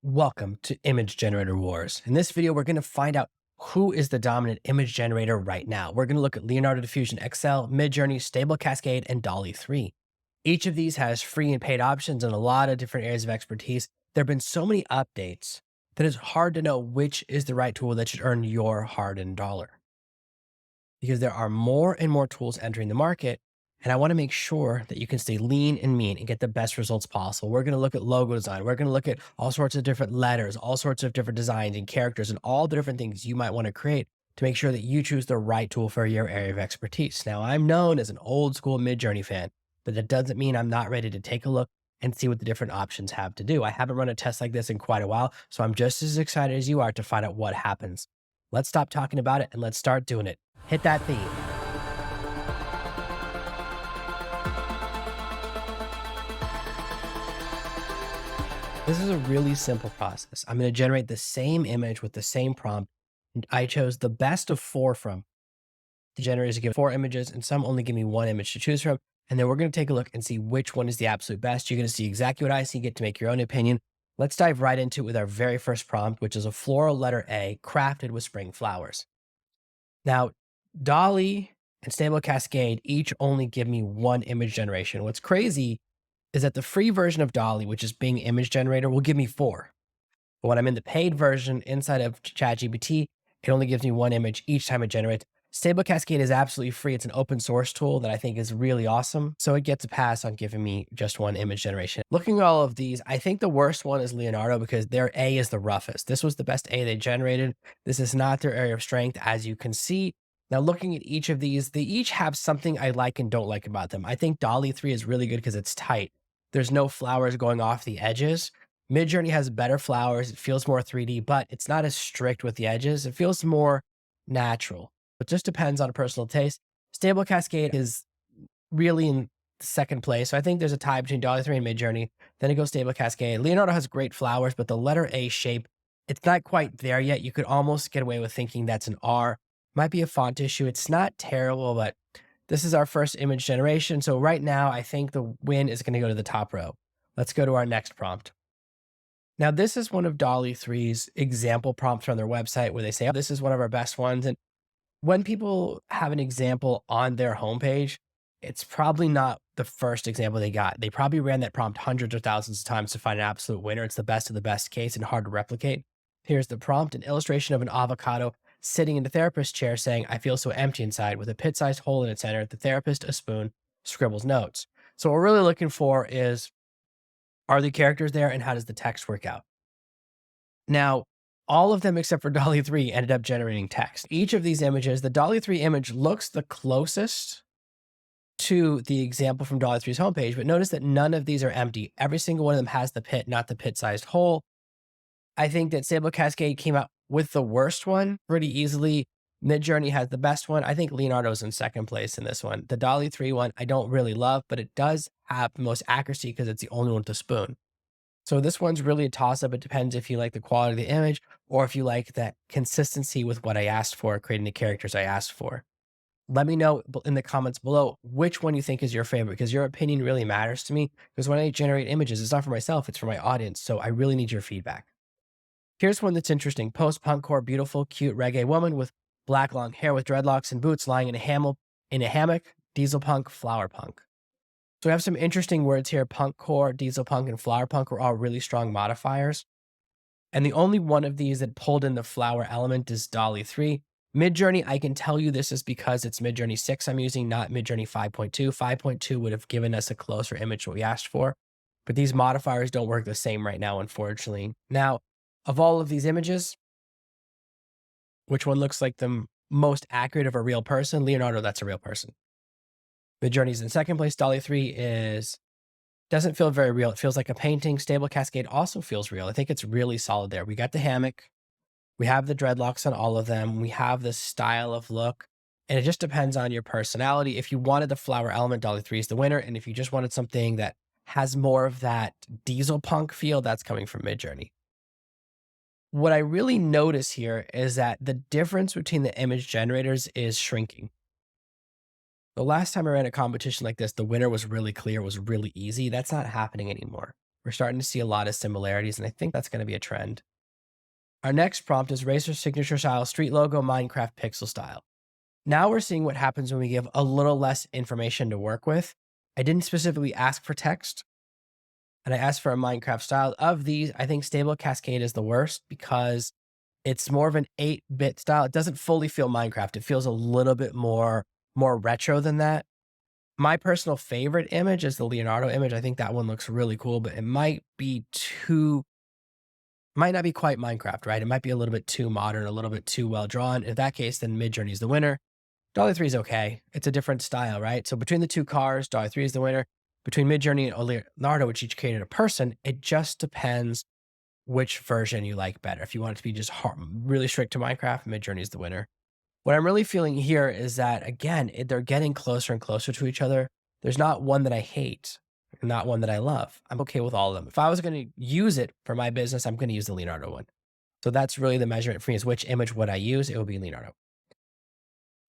Welcome to Image Generator Wars. In this video, we're going to find out who is the dominant image generator right now. We're going to look at Leonardo Diffusion XL, Midjourney, Stable Cascade, and Dall-E 3. Each of these has free and paid options and a lot of different areas of expertise. There have been so many updates that it's hard to know which is the right tool that should earn your hard-earned dollar. Because there are more and more tools entering the market, and I want to make sure that you can stay lean and mean and get the best results possible. We're going to look at logo design. We're going to look at all sorts of different letters, all sorts of different designs and characters, and all the different things you might want to create to make sure that you choose the right tool for your area of expertise. Now, I'm known as an old school Midjourney fan, but that doesn't mean I'm not ready to take a look and see what the different options have to do. I haven't run a test like this in quite a while, so I'm just as excited as you are to find out what happens. Let's stop talking about it and let's start doing it. Hit that theme. This is a really simple process. I'm going to generate the same image with the same prompt. And I chose the best of 4 from. The generators give 4 images and some only give me 1 image to choose from. And then we're going to take a look and see which one is the absolute best. You're going to see exactly what I see, get to make your own opinion. Let's dive right into it with our very first prompt, which is a floral letter A crafted with spring flowers. Now, Dolly and Stable Cascade each only give me 1 image generation. What's crazy is that the free version of Dolly, which is Bing Image Generator, will give me 4. But when I'm in the paid version inside of ChatGPT, it only gives me 1 image each time it generates. Stable Cascade is absolutely free. It's an open source tool that I think is really awesome. So it gets a pass on giving me just 1 image generation. Looking at all of these, I think the worst one is Leonardo because their A is the roughest. This was the best A they generated. This is not their area of strength, as you can see. Now, looking at each of these, they each have something I like and don't like about them. I think Dall-E 3 is really good because it's tight. There's no flowers going off the edges. Midjourney has better flowers. It feels more 3D, but it's not as strict with the edges. It feels more natural. It just depends on personal taste. Stable Cascade is really in second place. So I think there's a tie between Dall-E 3 and Midjourney. Then it goes Stable Cascade. Leonardo has great flowers, but the letter A shape, it's not quite there yet. You could almost get away with thinking that's an R. Might be a font issue. It's not terrible, but this is our first image generation. So right now, I think the win is going to go to the top row. Let's go to our next prompt. Now, this is one of Dall-E 3's example prompts on their website where they say, oh, this is one of our best ones. And when people have an example on their homepage, it's probably not the first example they got. They probably ran that prompt hundreds or thousands of times to find an absolute winner. It's the best of the best case and hard to replicate. Here's the prompt, an illustration of an avocado sitting in the therapist's chair saying, I feel so empty inside, with a pit-sized hole in its center. The therapist, a spoon, scribbles notes. So what we're really looking for is, are the characters there and how does the text work out? Now, all of them except for Dall-E 3 ended up generating text. Each of these images, the Dall-E 3 image looks the closest to the example from Dall-E 3's homepage, but notice that none of these are empty. Every single one of them has the pit, not the pit-sized hole. I think that Stable Cascade came out with the worst one pretty easily. Midjourney has the best one. I think Leonardo's in second place in this one. The Dall-E 3 one, I don't really love, but it does have the most accuracy because it's the only one with the spoon. So this one's really a toss-up. It depends if you like the quality of the image or if you like that consistency with what I asked for, creating the characters I asked for. Let me know in the comments below which one you think is your favorite because your opinion really matters to me because when I generate images, it's not for myself, it's for my audience. So I really need your feedback. Here's one that's interesting. Post-punkcore, beautiful, cute reggae woman with black long hair with dreadlocks and boots lying in a hammock, diesel punk, flower punk. So we have some interesting words here. Punkcore, diesel punk, and flower punk are all really strong modifiers. And the only one of these that pulled in the flower element is Dall-E 3. Midjourney, I can tell you this is because it's Midjourney 6 I'm using, not Midjourney 5.2. 5.2 would have given us a closer image to what we asked for. But these modifiers don't work the same right now, unfortunately. Now, of all of these images, which one looks like the most accurate of a real person? Leonardo, that's a real person. Midjourney's in second place. Dall-E 3 doesn't feel very real. It feels like a painting. Stable Cascade also feels real. I think it's really solid there. We got the hammock. We have the dreadlocks on all of them. We have this style of look. And it just depends on your personality. If you wanted the flower element, Dall-E 3 is the winner. And if you just wanted something that has more of that diesel punk feel, that's coming from Midjourney. What I really notice here is that the difference between the image generators is shrinking. The last time I ran a competition like this, the winner was really clear, was really easy. That's not happening anymore. We're starting to see a lot of similarities, and I think that's going to be a trend. Our next prompt is Razer signature style street logo Minecraft pixel style. Now we're seeing what happens when we give a little less information to work with. I didn't specifically ask for text, and I asked for a Minecraft style. Of these, I think Stable Cascade is the worst because it's more of an 8-bit style. It doesn't fully feel Minecraft. It feels a little bit more retro than that. My personal favorite image is the Leonardo image. I think that one looks really cool, but it might not be quite Minecraft, right? It might be a little bit too modern, a little bit too well drawn. In that case, then Midjourney is the winner. Dolly 3 is okay. It's a different style, right? So between the two cars, Dolly 3 is the winner. Between Midjourney and Leonardo, which each created a person, it just depends which version you like better. If you want it to be just really strict to Minecraft, Midjourney is the winner. What I'm really feeling here is that, again, they're getting closer and closer to each other. There's not one that I hate, not one that I love. I'm okay with all of them. If I was going to use it for my business, I'm going to use the Leonardo one. So that's really the measurement for me, is which image would I use? It would be Leonardo.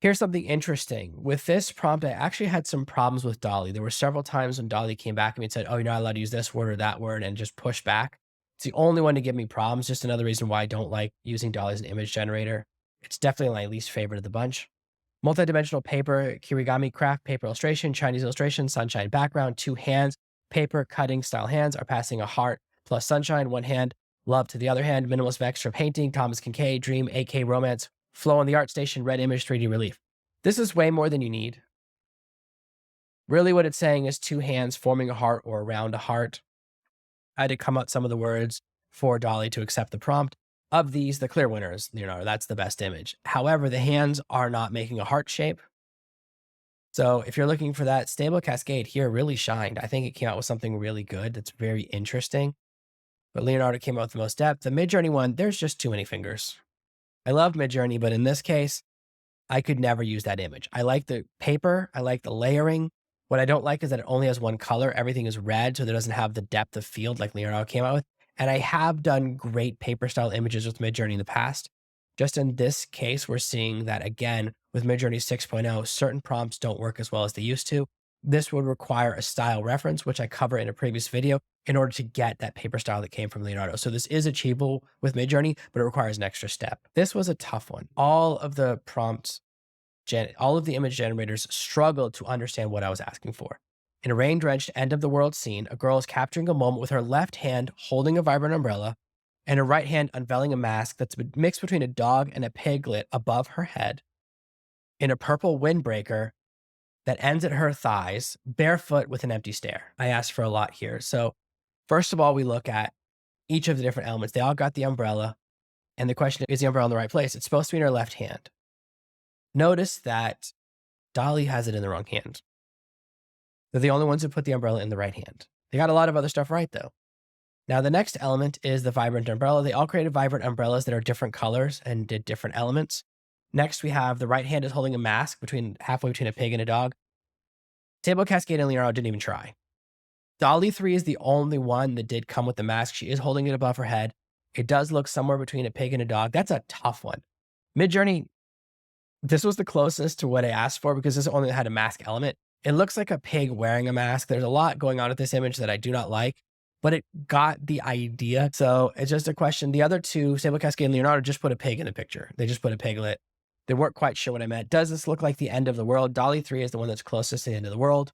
Here's something interesting. With this prompt, I actually had some problems with Dall-E. There were several times when Dall-E came back to me and said, oh, you're not allowed to use this word or that word, and just push back. It's the only one to give me problems. Just another reason why I don't like using Dall-E as an image generator. It's definitely my least favorite of the bunch. Multi-dimensional paper, kirigami craft, paper illustration, Chinese illustration, sunshine background, 2 hands, paper cutting style hands are passing a heart plus sunshine, 1 hand, love to the other hand, minimalist extra painting, Thomas Kincaid, dream, AK romance, flow on the art station, red image, 3D relief. This is way more than you need. Really what it's saying is 2 hands forming a heart or around a heart. I had to come up some of the words for Dall-E to accept the prompt. Of these, the clear winner is Leonardo. That's the best image. However, the hands are not making a heart shape. So if you're looking for that, Stable Cascade here really shined. I think it came out with something really good that's very interesting. But Leonardo came out with the most depth. The Midjourney one, there's just too many fingers. I love Midjourney, but in this case, I could never use that image. I like the paper. I like the layering. What I don't like is that it only has one color. Everything is red, so it doesn't have the depth of field like Leonardo came out with. And I have done great paper style images with Midjourney in the past. Just in this case, we're seeing that again with Midjourney 6.0, certain prompts don't work as well as they used to. This would require a style reference, which I cover in a previous video, in order to get that paper style that came from Leonardo. So this is achievable with Midjourney, but it requires an extra step. This was a tough one. All of the prompts, all of the image generators struggled to understand what I was asking for. In a rain-drenched end of the world scene, a girl is capturing a moment with her left hand holding a vibrant umbrella and her right hand unveiling a mask that's mixed between a dog and a piglet above her head in a purple windbreaker that ends at her thighs, barefoot with an empty stare. I asked for a lot here. So first of all, we look at each of the different elements. They all got the umbrella. And the question is the umbrella in the right place? It's supposed to be in her left hand. Notice that Dall-E has it in the wrong hand. They're the only ones who put the umbrella in the right hand. They got a lot of other stuff right, though. Now, the next element is the vibrant umbrella. They all created vibrant umbrellas that are different colors and did different elements. Next, we have the right hand is holding a mask halfway between a pig and a dog. Stable Cascade and Leonardo didn't even try. Dolly 3 is the only one that did come with the mask. She is holding it above her head. It does look somewhere between a pig and a dog. That's a tough one. Midjourney, this was the closest to what I asked for because this only had a mask element. It looks like a pig wearing a mask. There's a lot going on with this image that I do not like, but it got the idea. So it's just a question. The other two, Stable Cascade and Leonardo, just put a pig in the picture. They just put a piglet. They weren't quite sure what I meant. Does this look like the end of the world? Dolly 3 is the one that's closest to the end of the world.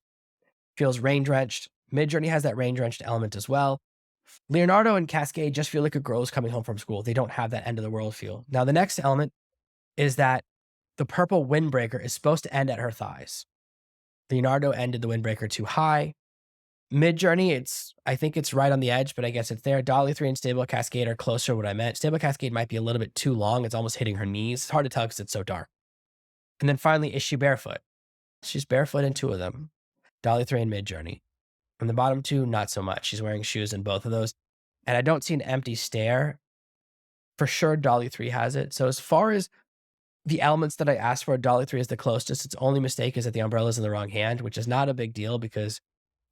Feels rain-drenched. Midjourney has that rain-drenched element as well. Leonardo and Cascade just feel like a girl is coming home from school. They don't have that end of the world feel. Now, the next element is that the purple windbreaker is supposed to end at her thighs. Leonardo ended the windbreaker too high. Midjourney, I think it's right on the edge, but I guess it's there. Dolly 3 and Stable Cascade are closer to what I meant. Stable Cascade might be a little bit too long. It's almost hitting her knees. It's hard to tell because it's so dark. And then finally, is she barefoot? She's barefoot in 2 of them. Dolly 3 and Midjourney. And the bottom 2, not so much. She's wearing shoes in both of those. And I don't see an empty stare. For sure, Dolly 3 has it. So as far as the elements that I asked for, Dolly 3 is the closest. Its only mistake is that the umbrella is in the wrong hand, which is not a big deal because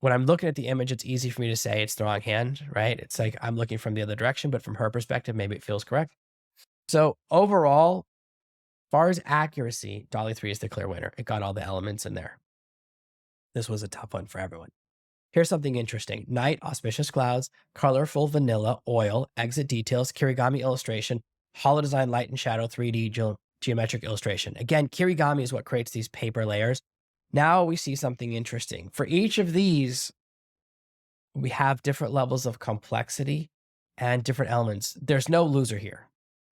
when I'm looking at the image, it's easy for me to say it's the wrong hand, right? It's like I'm looking from the other direction, but from her perspective, maybe it feels correct. So overall, as far as accuracy, Dolly 3 is the clear winner. It got all the elements in there. This was a tough one for everyone. Here's something interesting. Night, auspicious clouds, colorful vanilla, oil, exit details, kirigami illustration, hollow design, light and shadow, 3D geometric illustration. Again, kirigami is what creates these paper layers. Now we see something interesting. For each of these, we have different levels of complexity and different elements. There's no loser here.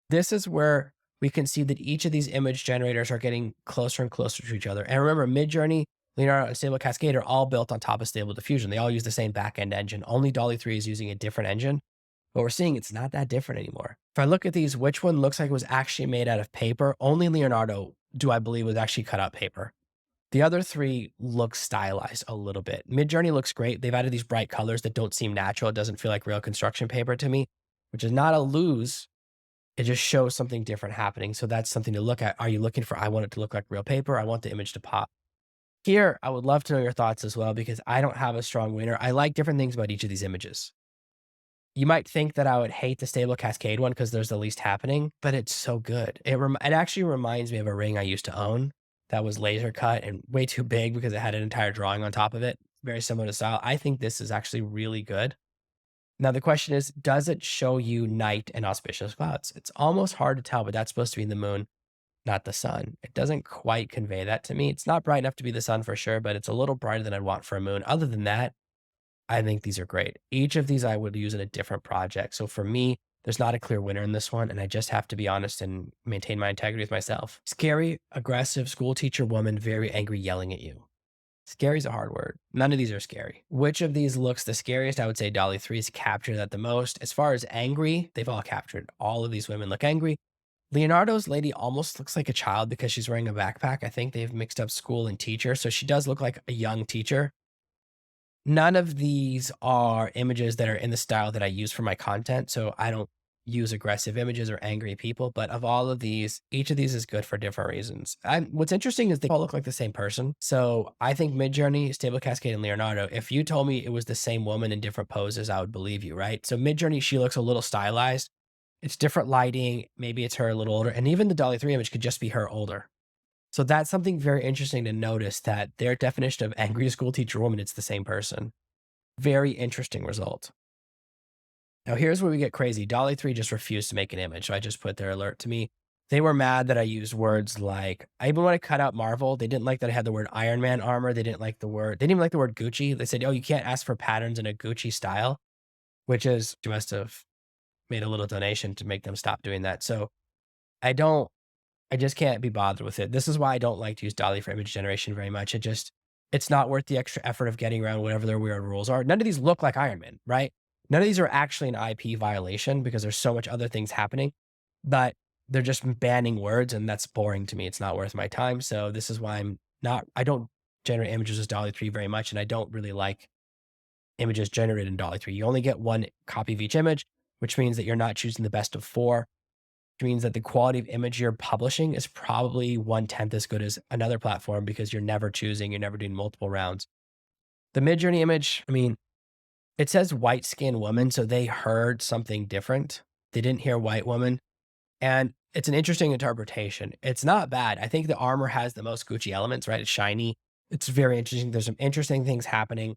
This is where we can see that each of these image generators are getting closer and closer to each other. And remember, Midjourney, Leonardo, and Stable Cascade are all built on top of Stable Diffusion. They all use the same backend engine. Only Dolly 3 is using a different engine. But we're seeing it's not that different anymore. If I look at these, which one looks like it was actually made out of paper? Only Leonardo, do I believe, was actually cut out paper. The other three look stylized a little bit. Midjourney looks great. They've added these bright colors that don't seem natural. It doesn't feel like real construction paper to me, which is not a lose. It just shows something different happening. So that's something to look at. Are you looking for, I want it to look like real paper? I want the image to pop. Here, I would love to know your thoughts as well, because I don't have a strong winner. I like different things about each of these images. You might think that I would hate the Stable Cascade one because there's the least happening, but it's so good. It actually reminds me of a ring I used to own that was laser cut and way too big because it had an entire drawing on top of it. Very similar to style. I think this is actually really good. Now, the question is, does it show you night and auspicious clouds? It's almost hard to tell, but that's supposed to be the moon, not the sun. It doesn't quite convey that to me. It's not bright enough to be the sun for sure, but it's a little brighter than I'd want for a moon. Other than that, I think these are great. Each of these I would use in a different project. So for me, there's not a clear winner in this one, and I just have to be honest and maintain my integrity with myself. Scary, aggressive school teacher woman, very angry, yelling at you. Scary is a hard word. None of these are scary. Which of these looks the scariest? I would say Dolly 3's captured that the most. As far as angry, they've all captured. All of these women look angry. Leonardo's lady almost looks like a child because she's wearing a backpack. I think they've mixed up school and teacher, so she does look like a young teacher. None of these are images that are in the style that I use for my content, so I don't use aggressive images or angry people, but of all of these, each of these is good for different reasons. What's interesting is they all look like the same person. So I think Midjourney, Stable Cascade, and Leonardo, if you told me it was the same woman in different poses, I would believe you, right? So Midjourney, she looks a little stylized. It's different lighting. Maybe it's her a little older. And even the Dolly 3 image could just be her older. So that's something very interesting to notice, that their definition of angry school teacher woman, it's the same person. Very interesting result. Now here's where we get crazy. Dolly 3 just refused to make an image. So I just put their alert to me. They were mad that I used words like, even when I cut out Marvel, they didn't like that I had the word Iron Man armor. They didn't even like the word Gucci. They said, oh, you can't ask for patterns in a Gucci style, which is, you must have made a little donation to make them stop doing that. So I just can't be bothered with it. This is why I don't like to use Dall-E for image generation very much. It's not worth the extra effort of getting around whatever their weird rules are. None of these look like Iron Man, right? None of these are actually an IP violation because there's so much other things happening, but they're just banning words, and that's boring to me. It's not worth my time. So this is why I don't generate images with Dolly 3 very much, and I don't really like images generated in Dolly 3. You only get one copy of each image, which means that you're not choosing the best of 4. Which means that the quality of image you're publishing is probably 1/10 as good as another platform because you're never doing multiple rounds. The Midjourney image, I mean, it says white skinned woman, so they heard something different. They didn't hear white woman. And it's an interesting interpretation. It's not bad. I think the armor has the most Gucci elements, right? It's shiny. It's very interesting. There's some interesting things happening,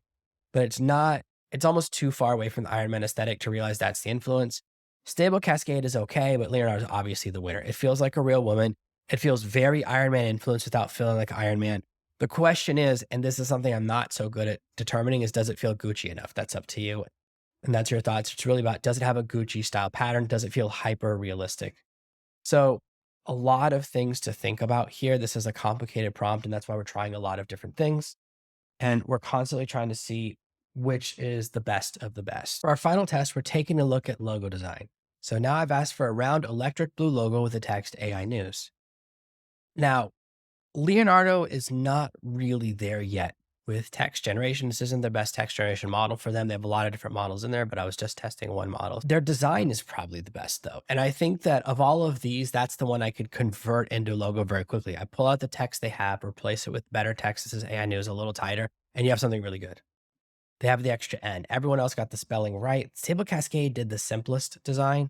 but it's almost too far away from the Iron Man aesthetic to realize that's the influence. Stable Cascade is okay, but Leonardo is obviously the winner. It feels like a real woman. It feels very Iron Man influenced without feeling like Iron Man. The question is, and this is something I'm not so good at determining, is does it feel Gucci enough? That's up to you. And that's your thoughts. It's really about, does it have a Gucci style pattern? Does it feel hyper realistic? So a lot of things to think about here. This is a complicated prompt, and that's why we're trying a lot of different things. And we're constantly trying to see which is the best of the best. For our final test, we're taking a look at logo design. So now I've asked for a round electric blue logo with the text AI News. Now, Leonardo is not really there yet with text generation. This isn't the best text generation model for them. They have a lot of different models in there, but I was just testing one model. Their design is probably the best though. And I think that of all of these, that's the one I could convert into a logo very quickly. I pull out the text they have, replace it with better text. This is AI News, a little tighter, and you have something really good. They have the extra N. Everyone else got the spelling right. Stable Cascade did the simplest design.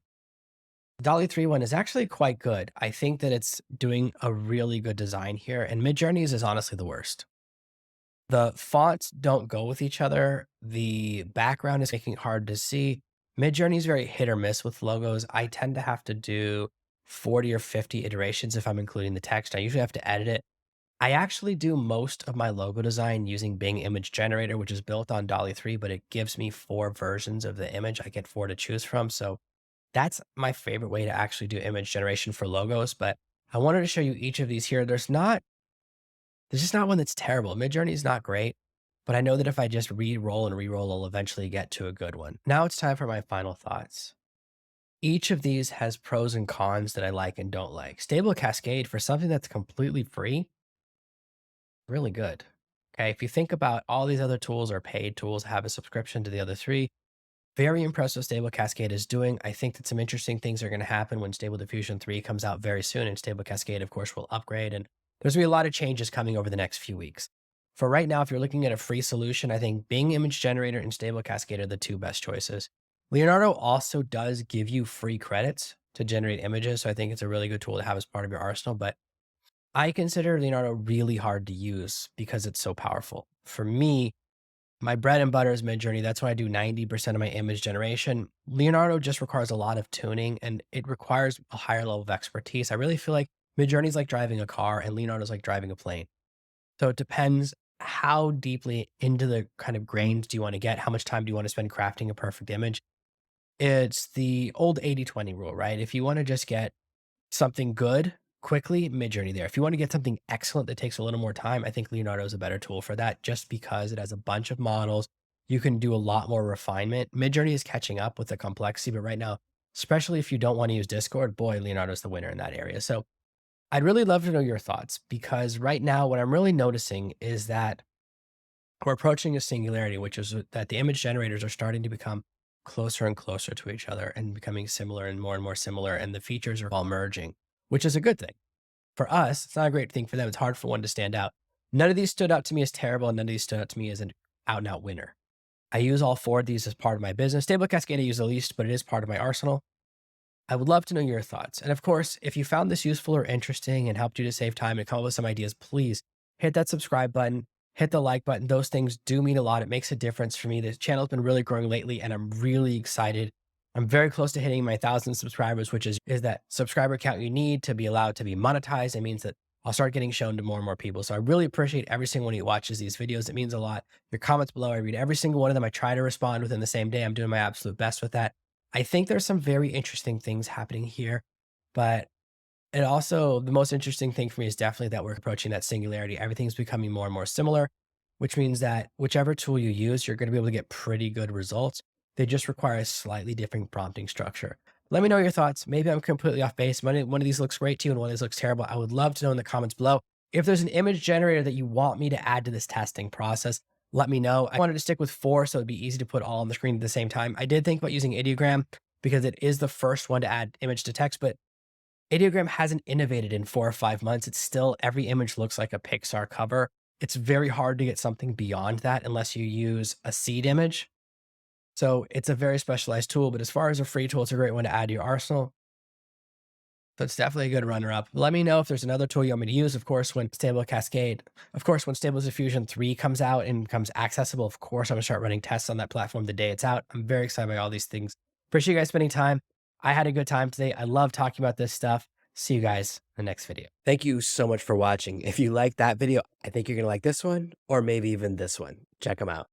Dolly 3 one is actually quite good. I think that it's doing a really good design here, and Midjourney's is honestly the worst. The fonts don't go with each other. The background is making it hard to see. Midjourney is very hit or miss with logos. I tend to have to do 40 or 50 iterations if I'm including the text. I usually have to edit it. I actually do most of my logo design using Bing Image Generator, which is built on Dolly 3, but it gives me 4 versions of the image. I get 4 to choose from. So that's my favorite way to actually do image generation for logos. But I wanted to show you each of these here. There's just not one that's terrible. Midjourney is not great, but I know that if I just re-roll and re-roll, I'll eventually get to a good one. Now it's time for my final thoughts. Each of these has pros and cons that I like and don't like. Stable Cascade, for something that's completely free, really good. Okay, if you think about all these other tools are paid tools, have a subscription to the other three, very impressed with Stable Cascade is doing. I think that some interesting things are going to happen when Stable Diffusion 3 comes out very soon, and Stable Cascade, of course, will upgrade. And there's going to be a lot of changes coming over the next few weeks. For right now, if you're looking at a free solution, I think Bing Image Generator and Stable Cascade are the two best choices. Leonardo also does give you free credits to generate images, so I think it's a really good tool to have as part of your arsenal. But I consider Leonardo really hard to use because it's so powerful. For me, my bread and butter is Midjourney. That's why I do 90% of my image generation. Leonardo just requires a lot of tuning and it requires a higher level of expertise. I really feel like Midjourney is like driving a car and Leonardo is like driving a plane. So it depends how deeply into the kind of grains do you want to get? How much time do you want to spend crafting a perfect image? It's the old 80-20 rule, right? If you want to just get something good quickly, Midjourney there. If you want to get something excellent that takes a little more time, I think Leonardo is a better tool for that just because it has a bunch of models. You can do a lot more refinement. Midjourney is catching up with the complexity, but right now, especially if you don't want to use Discord, boy, Leonardo's the winner in that area. So I'd really love to know your thoughts because right now, what I'm really noticing is that we're approaching a singularity, which is that the image generators are starting to become closer and closer to each other and becoming similar and more similar. And the features are all merging, which is a good thing. For us, it's not a great thing for them. It's hard for one to stand out. None of these stood out to me as terrible, and none of these stood out to me as an out and out winner. I use all 4 of these as part of my business. Stable Cascade I use the least, but it is part of my arsenal. I would love to know your thoughts. And of course, if you found this useful or interesting and helped you to save time and come up with some ideas, please hit that subscribe button, hit the like button. Those things do mean a lot. It makes a difference for me. This channel's been really growing lately, and I'm really excited. I'm very close to hitting my 1,000 subscribers, which is that subscriber count you need to be allowed to be monetized. It means that I'll start getting shown to more and more people. So I really appreciate every single one of you watches these videos. It means a lot. Your comments below, I read every single one of them. I try to respond within the same day. I'm doing my absolute best with that. I think there's some very interesting things happening here, but and also, the most interesting thing for me is definitely that we're approaching that singularity. Everything's becoming more and more similar, which means that whichever tool you use, you're going to be able to get pretty good results. They just require a slightly different prompting structure. Let me know your thoughts. Maybe I'm completely off base. One of these looks great to you and one of these looks terrible. I would love to know in the comments below. If there's an image generator that you want me to add to this testing process, let me know. I wanted to stick with 4 so it'd be easy to put all on the screen at the same time. I did think about using Ideogram because it is the first one to add image to text, but Ideogram hasn't innovated in 4 or 5 months. It's still every image looks like a Pixar cover. It's very hard to get something beyond that unless you use a seed image. So it's a very specialized tool, but as far as a free tool, it's a great one to add to your arsenal. So it's definitely a good runner-up. Let me know if there's another tool you want me to use. Of course, when Stable Diffusion 3 comes out and becomes accessible, of course, I'm gonna start running tests on that platform the day it's out. I'm very excited by all these things. Appreciate you guys spending time. I had a good time today. I love talking about this stuff. See you guys in the next video. Thank you so much for watching. If you liked that video, I think you're gonna like this one or maybe even this one. Check them out.